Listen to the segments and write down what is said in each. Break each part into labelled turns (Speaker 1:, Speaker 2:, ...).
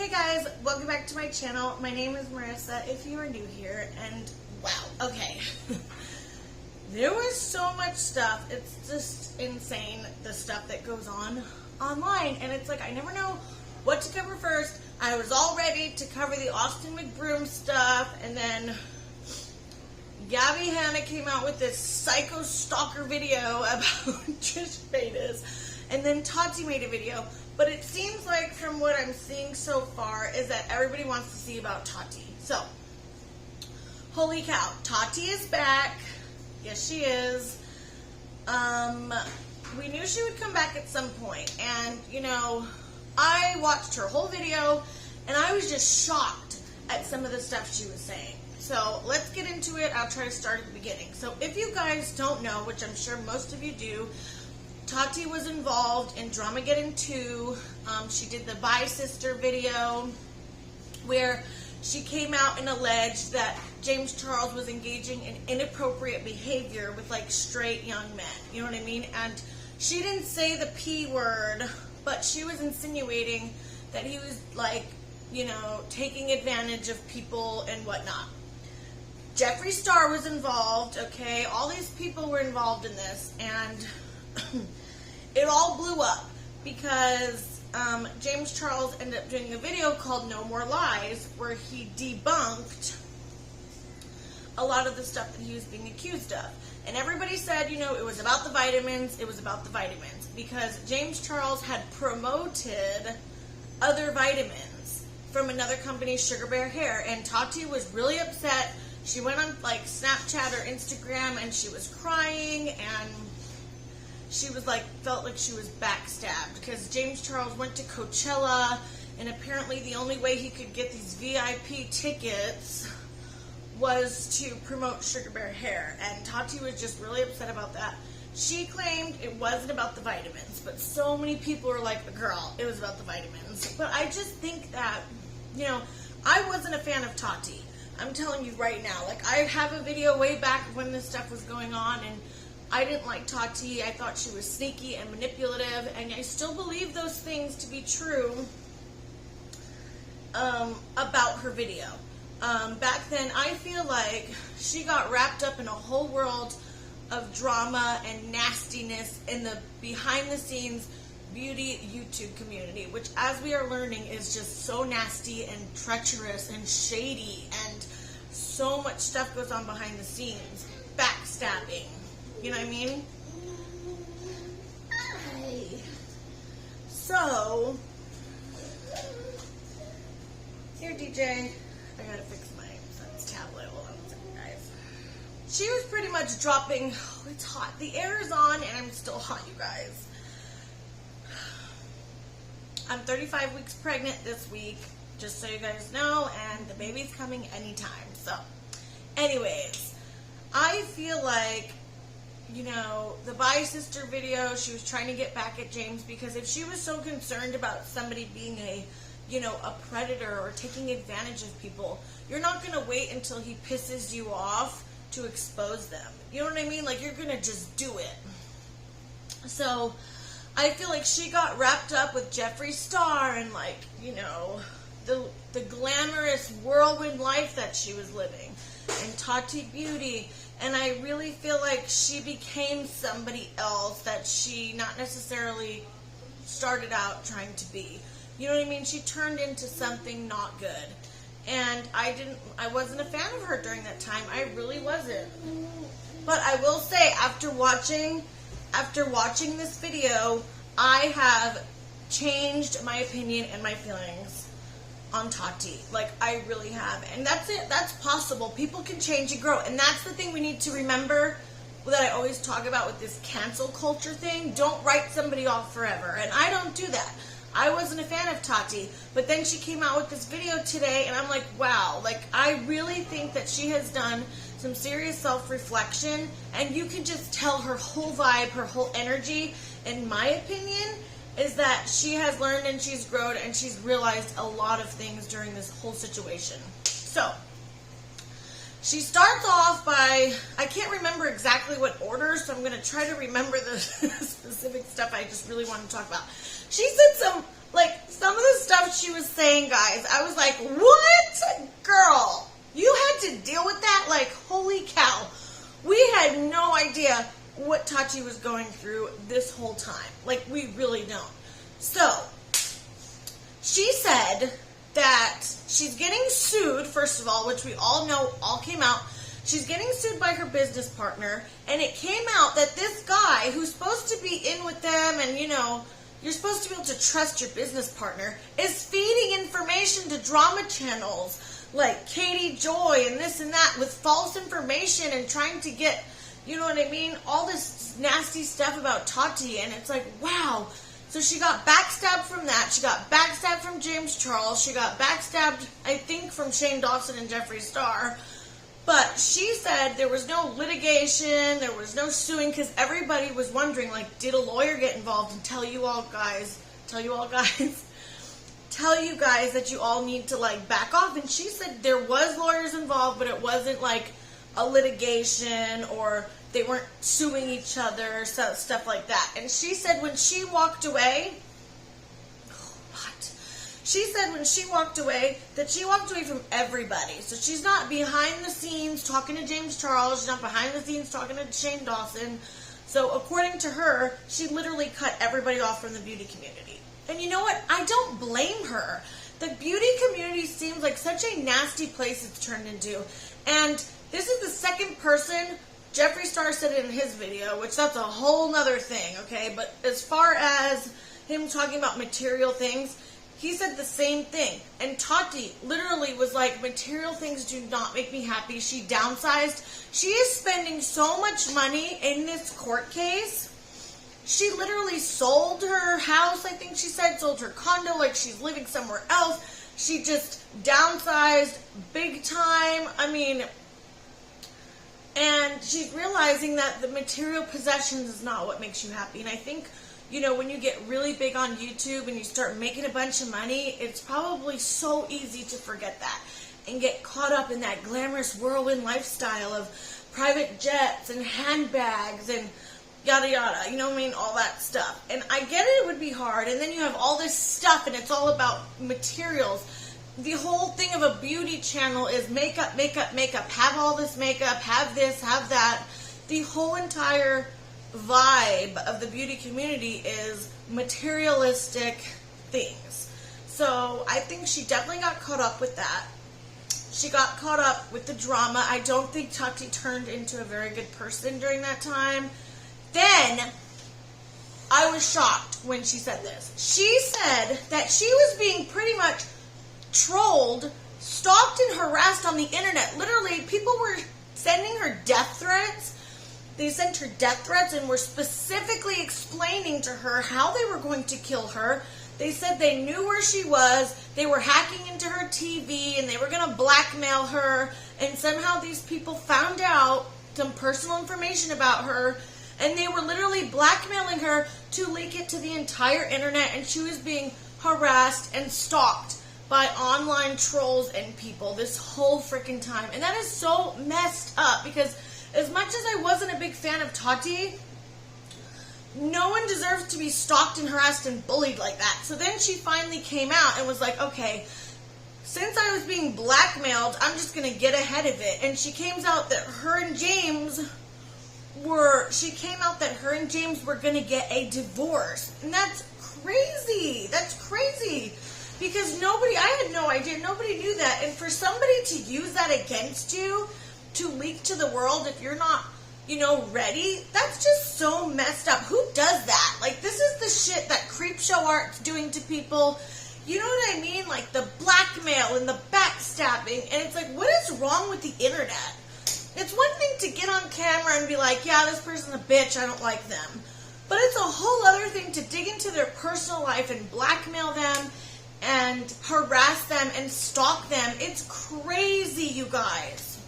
Speaker 1: Hey guys, welcome back to my channel. My name is Marissa if you are new here, and wow, okay. There was so much stuff. It's just insane, the stuff that goes on online, and it's like I never know what to cover first. I was all ready to cover the Austin McBroom stuff, and then Gabby Hanna came out with this psycho stalker video about Trish Paytas, and then Tati made a video. But it seems like from what I'm seeing so far is that everybody wants to see about Tati. So, holy cow, Tati is back. Yes, she is. We knew she would come back at some point. And, you know, I watched her whole video, and I was just shocked at some of the stuff she was saying. So, let's get into it. I'll try to start at the beginning. So, if you guys don't know, which I'm sure most of you do, Tati was involved in Dramageddon 2. She did the Bye Sister video where she came out and alleged that James Charles was engaging in inappropriate behavior with like straight young men. You know what I mean? And she didn't say the P word, but she was insinuating that he was like, you know, taking advantage of people and whatnot. Jeffree Star was involved, okay? All these people were involved in this, and it all blew up because James Charles ended up doing a video called No More Lies where he debunked a lot of the stuff that he was being accused of. And everybody said, you know, it was about the vitamins, because James Charles had promoted other vitamins from another company, Sugar Bear Hair, and Tati was really upset. She went on like Snapchat or Instagram and she was crying, and she was like, felt like she was backstabbed because James Charles went to Coachella, and apparently the only way he could get these VIP tickets was to promote Sugar Bear Hair, and Tati was just really upset about that. She claimed it wasn't about the vitamins, but so many people were like, girl, it was about the vitamins. But I just think that, you know, I wasn't a fan of Tati. I'm telling you right now, like I have a video way back when this stuff was going on, and I didn't like Tati. I thought she was sneaky and manipulative, and I still believe those things to be true about her video. Back then, I feel like she got wrapped up in a whole world of drama and nastiness in the behind-the-scenes beauty YouTube community, which, as we are learning, is just so nasty and treacherous and shady, and so much stuff goes on behind the scenes. Backstabbing. You know what I mean? So, here, DJ. I gotta fix my son's tablet. Hold on a second, guys. She was pretty much dropping. Oh, it's hot. The air is on, and I'm still hot, you guys. I'm 35 weeks pregnant this week, just so you guys know, and the baby's coming anytime. So, anyways, I feel like, you know, the Bye Sister video, she was trying to get back at James, because if she was so concerned about somebody being a, you know, a predator or taking advantage of people, you're not going to wait until he pisses you off to expose them. You know what I mean? Like, you're going to just do it. So, I feel like she got wrapped up with Jeffree Star and, like, you know, the glamorous whirlwind life that she was living, and Tati Beauty. And I really feel like she became somebody else that she not necessarily started out trying to be. You know what I mean? She turned into something not good. And I wasn't a fan of her during that time. I really wasn't. But I will say, after watching this video, I have changed my opinion and my feelings on Tati. Like, I really have. And that's it. That's possible. People can change and grow. And that's the thing we need to remember that I always talk about with this cancel culture thing. Don't write somebody off forever. And I don't do that. I wasn't a fan of Tati. But then she came out with this video today, and I'm like, wow. Like, I really think that she has done some serious self-reflection. And you can just tell her whole vibe, her whole energy, in my opinion, is that she has learned and she's grown and she's realized a lot of things during this whole situation. So, she starts off by, I can't remember exactly what order, so I'm going to try to remember the specific stuff I just really want to talk about. She said some Like, some of the stuff she was saying, guys, I was like, what? Girl, you had to deal with that? Like, holy cow. We had no idea what Tati was going through this whole time. Like, we really don't. So, she said that she's getting sued, first of all, which we all know all came out. She's getting sued by her business partner, and it came out that this guy who's supposed to be in with them and, you know, you're supposed to be able to trust your business partner, is feeding information to drama channels like Katie Joy and this and that with false information and trying to get, you know what I mean, all this nasty stuff about Tati. And it's like, wow. So she got backstabbed from that. She got backstabbed from James Charles. She got backstabbed, I think, from Shane Dawson and Jeffree Star. But she said there was no litigation, there was no suing, because everybody was wondering, like, did a lawyer get involved and tell you guys that you all need to, like, back off? And she said there was lawyers involved, but it wasn't like a litigation or they weren't suing each other, stuff like that. And she said when she walked away, she said when she walked away that she walked away from everybody. So she's not behind the scenes talking to James Charles. She's not behind the scenes talking to Shane Dawson. So according to her, she literally cut everybody off from the beauty community. And you know what? I don't blame her. The beauty community seems like such a nasty place it's turned into. And this is the second person. Jeffree Star said it in his video, which that's a whole nother thing, okay? But as far as him talking about material things, he said the same thing. And Tati literally was like, material things do not make me happy. She downsized. She is spending so much money in this court case. She literally sold her house, I think she said, sold her condo, like she's living somewhere else. She just downsized big time. I mean, and she's realizing that the material possessions is not what makes you happy. And I think, you know, when you get really big on YouTube and you start making a bunch of money, it's probably so easy to forget that and get caught up in that glamorous whirlwind lifestyle of private jets and handbags and yada yada, you know what I mean, all that stuff. And I get it would be hard, and then you have all this stuff and it's all about materials. The whole thing of a beauty channel is makeup, makeup, makeup. Have all this makeup, have this, have that. The whole entire vibe of the beauty community is materialistic things. So I think she definitely got caught up with that. She got caught up with the drama. I don't think Tati turned into a very good person during that time. Then I was shocked when she said this. She said that she was being pretty much trolled, stalked and harassed on the internet. Literally, people were sending her death threats. They sent her death threats and were specifically explaining to her how they were going to kill her. They said they knew where she was. They were hacking into her TV and they were going to blackmail her. And somehow these people found out some personal information about her. And they were literally blackmailing her to leak it to the entire internet. And she was being harassed and stalked by online trolls and people this whole freaking time. And that is so messed up, because as much as I wasn't a big fan of Tati, no one deserves to be stalked and harassed and bullied like that. So then she finally came out and was like, okay, since I was being blackmailed, I'm just going to get ahead of it. And she came out that her and James were going to get a divorce. And that's crazy. That's crazy. Because I had no idea. Nobody knew that. And for somebody to use that against you, to leak to the world if you're not, ready, that's just so messed up. Who does that? Like, this is the shit that Creepshow Art's doing to people. You know what I mean? Like, the blackmail and the backstabbing. And it's like, what is wrong with the internet? It's one thing to get on camera and be like, yeah, this person's a bitch, I don't like them. But it's a whole other thing to dig into their personal life and blackmail them and harass them and stalk them. It's crazy, you guys.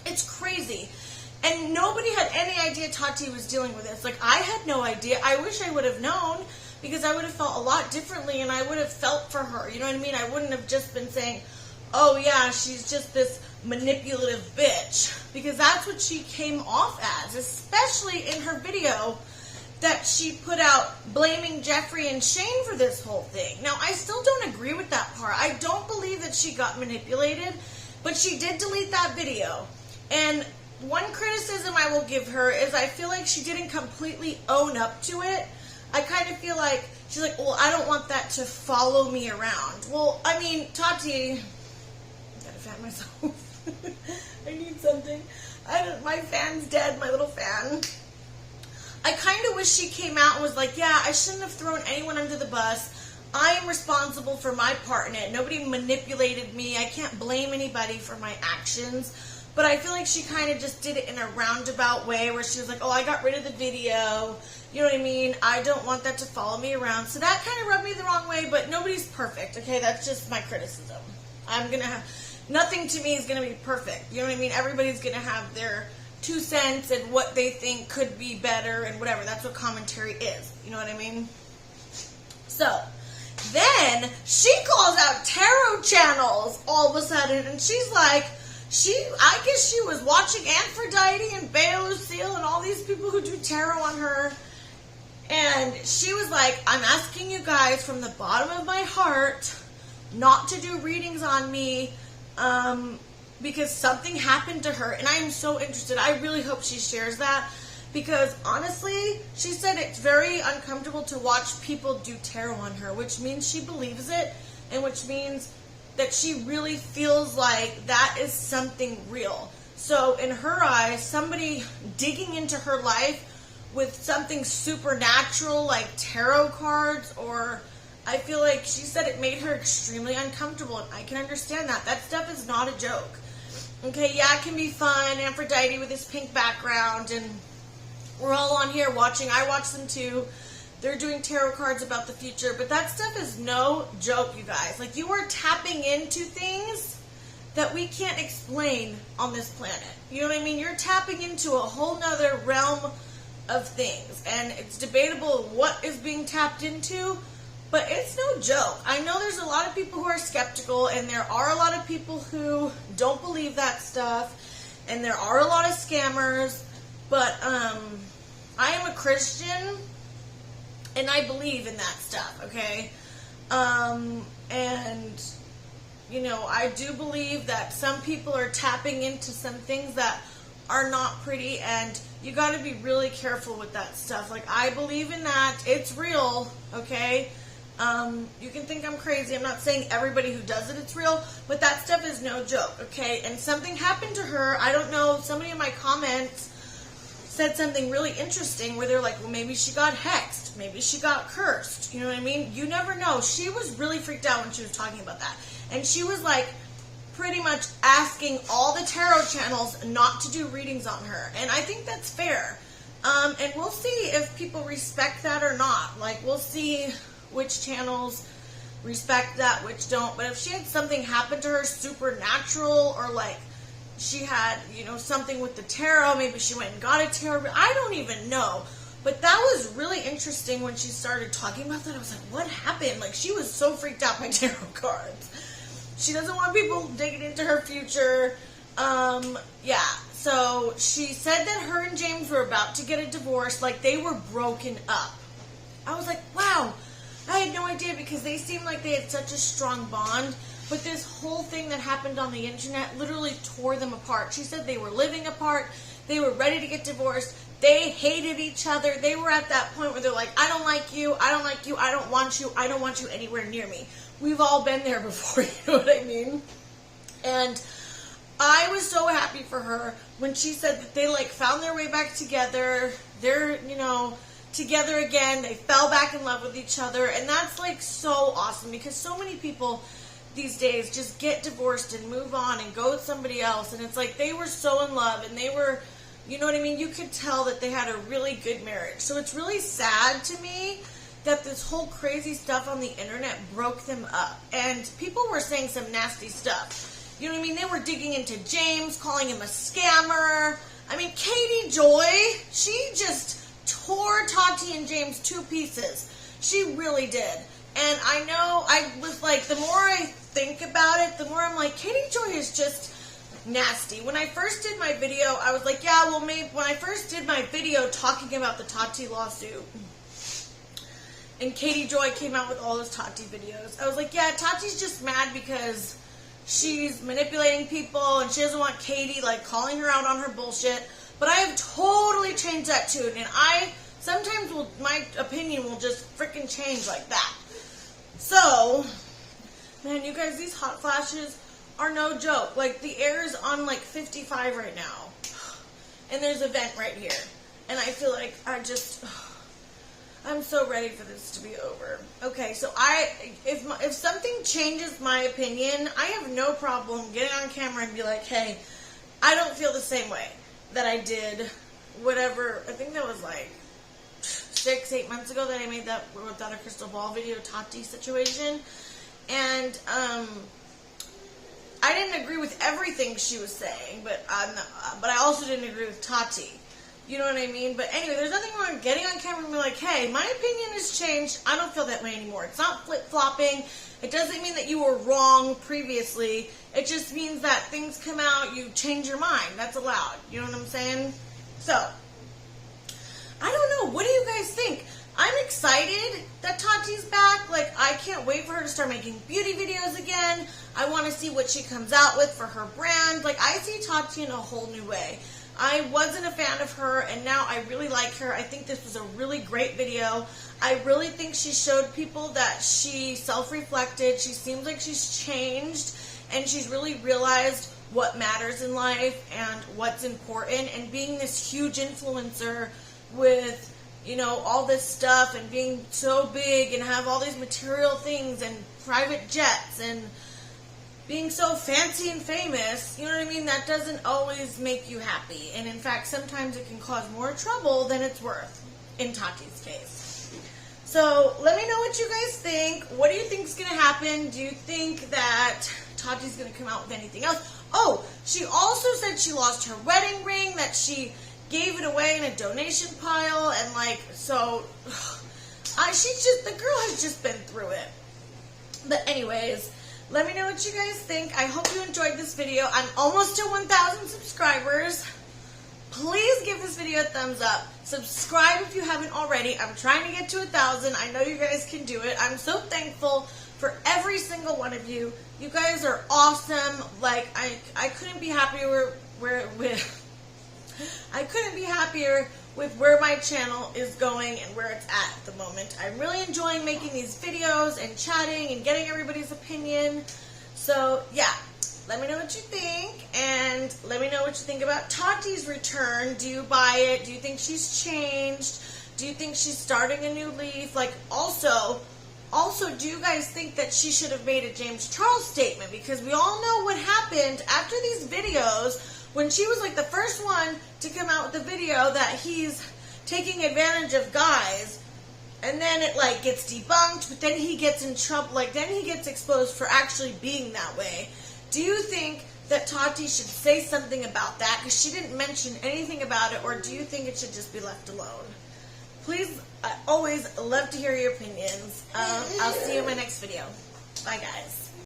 Speaker 1: It's crazy. And nobody had any idea Tati was dealing with this. Like, I had no idea. I wish I would have known, because I would have felt a lot differently and I would have felt for her. You know what I mean? I wouldn't have just been saying, oh yeah, she's just this manipulative bitch. Because that's what she came off as, especially in her video that she put out blaming Jeffree and Shane for this whole thing. Now, I still don't agree with that part. I don't believe that she got manipulated, but she did delete that video. And one criticism I will give her is I feel like she didn't completely own up to it. I kind of feel like she's like, well, I don't want that to follow me around. Well, I mean, Tati, I gotta fan myself. I need something. My fan's dead, my little fan. I kind of wish she came out and was like, yeah, I shouldn't have thrown anyone under the bus. I am responsible for my part in it. Nobody manipulated me. I can't blame anybody for my actions. But I feel like she kind of just did it in a roundabout way where she was like, oh, I got rid of the video. You know what I mean? I don't want that to follow me around. So that kind of rubbed me the wrong way, but nobody's perfect, okay? That's just my criticism. Nothing to me is going to be perfect. You know what I mean? Everybody's going to have their 2 cents and what they think could be better and whatever. That's what commentary is. You know what I mean? So, then she calls out tarot channels all of a sudden, and she's like, I guess she was watching Aphrodite and Bea Lucille and all these people who do tarot on her. And she was like, I'm asking you guys from the bottom of my heart not to do readings on me because something happened to her. And I am so interested. I really hope she shares that because honestly, she said it's very uncomfortable to watch people do tarot on her, which means she believes it and which means that she really feels like that is something real. So in her eyes, somebody digging into her life with something supernatural like tarot cards, or I feel like she said it made her extremely uncomfortable, and I can understand that. That stuff is not a joke. Okay, yeah, it can be fun. Aphrodite with his pink background, and we're all on here watching. I watch them too. They're doing tarot cards about the future, but that stuff is no joke, you guys. Like, you are tapping into things that we can't explain on this planet. You know what I mean? You're tapping into a whole nother realm of things, and it's debatable what is being tapped into, but it's no joke. I know there's a lot of people who are skeptical, and there are a lot of people who don't believe that stuff, and there are a lot of scammers, but I am a Christian, and I believe in that stuff, okay? And, you know, I do believe that some people are tapping into some things that are not pretty, and you got to be really careful with that stuff. Like, I believe in that. It's real, okay? You can think I'm crazy. I'm not saying everybody who does it, it's real, but that stuff is no joke, okay? And something happened to her. I don't know. Somebody in my comments said something really interesting where they're like, well, maybe she got hexed. Maybe she got cursed. You know what I mean? You never know. She was really freaked out when she was talking about that. And she was like pretty much asking all the tarot channels not to do readings on her. And I think that's fair. And we'll see if people respect that or not. Like, we'll see which channels respect that, which don't. But if she had something happen to her supernatural, or like she had, you know, something with the tarot, maybe she went and got a tarot, I don't even know. But that was really interesting when she started talking about that. I was like, what happened? Like, she was so freaked out by tarot cards. She doesn't want people digging into her future. Yeah. So she said that her and James were about to get a divorce, like they were broken up. I was like, wow. I had no idea, because they seemed like they had such a strong bond. But this whole thing that happened on the internet literally tore them apart. She said they were living apart. They were ready to get divorced. They hated each other. They were at that point where they're like, I don't like you. I don't like you. I don't want you. I don't want you anywhere near me. We've all been there before, you know what I mean? And I was so happy for her when she said that they like found their way back together. They're, you know, together again. They fell back in love with each other. And that's like so awesome, because so many people these days just get divorced and move on and go with somebody else. And it's like they were so in love, and they were, you know what I mean? You could tell that they had a really good marriage. So it's really sad to me that this whole crazy stuff on the internet broke them up. And people were saying some nasty stuff. You know what I mean? They were digging into James, calling him a scammer. I mean, Katie Joy, she just tore Tati and James to pieces. She really did. And I know, I was like, the more I think about it, the more I'm like, Katie Joy is just nasty. When I first did my video, I was like, yeah, well, maybe when I first did my video talking about the Tati lawsuit, and Katie Joy came out with all those Tati videos, I was like, yeah, Tati's just mad because she's manipulating people and she doesn't want Katie, like, calling her out on her bullshit. But I have totally changed that tune, and sometimes my opinion will just freaking change like that. So, man, you guys, these hot flashes are no joke. Like, the air is on like 55 right now, and there's a vent right here, and I feel like I'm so ready for this to be over. Okay, so if something changes my opinion, I have no problem getting on camera and be like, hey, I don't feel the same way that I did whatever, I think that was like 6-8 months ago that I made that without a crystal ball video Tati situation. And I didn't agree with everything she was saying, but I also didn't agree with Tati. You know what I mean? But anyway, there's nothing wrong with getting on camera and be like, hey, my opinion has changed. I don't feel that way anymore. It's not flip-flopping. It doesn't mean that you were wrong previously. It just means that things come out, you change your mind. That's allowed. You know what I'm saying? So, I don't know. What do you guys think? I'm excited that Tati's back. Like, I can't wait for her to start making beauty videos again. I want to see what she comes out with for her brand. Like, I see Tati in a whole new way. I wasn't a fan of her, and now I really like her. I think this was a really great video. I really think she showed people that she self-reflected. She seems like she's changed, and she's really realized what matters in life and what's important, and being this huge influencer with, you know, all this stuff and being so big and have all these material things and private jets and being so fancy and famous, you know what I mean, that doesn't always make you happy. And in fact, sometimes it can cause more trouble than it's worth, in Tati's case. So, let me know what you guys think. What do you think is going to happen? Do you think that Tati's going to come out with anything else? Oh, she also said she lost her wedding ring, that she gave it away in a donation pile, and like, so, the girl has just been through it. But anyways, let me know what you guys think. I hope you enjoyed this video. I'm almost to 1,000 subscribers. Please give this video a thumbs up. Subscribe if you haven't already. I'm trying to get to 1,000. I know you guys can do it. I'm so thankful for every single one of you. You guys are awesome. Like, I couldn't be happier with where my channel is going and where it's at the moment. I'm really enjoying making these videos and chatting and getting everybody's opinion. So, yeah, let me know what you think, and let me know what you think about Tati's return. Do you buy it? Do you think she's changed? Do you think she's starting a new leaf? Like, also, do you guys think that she should have made a James Charles statement? Because we all know what happened after these videos, when she was like the first one to come out with the video that he's taking advantage of guys, and then it like gets debunked, but then he gets in trouble, like then he gets exposed for actually being that way. Do you think that Tati should say something about that? Because she didn't mention anything about it, or do you think it should just be left alone? Please, I always love to hear your opinions. I'll see you in my next video. Bye, guys.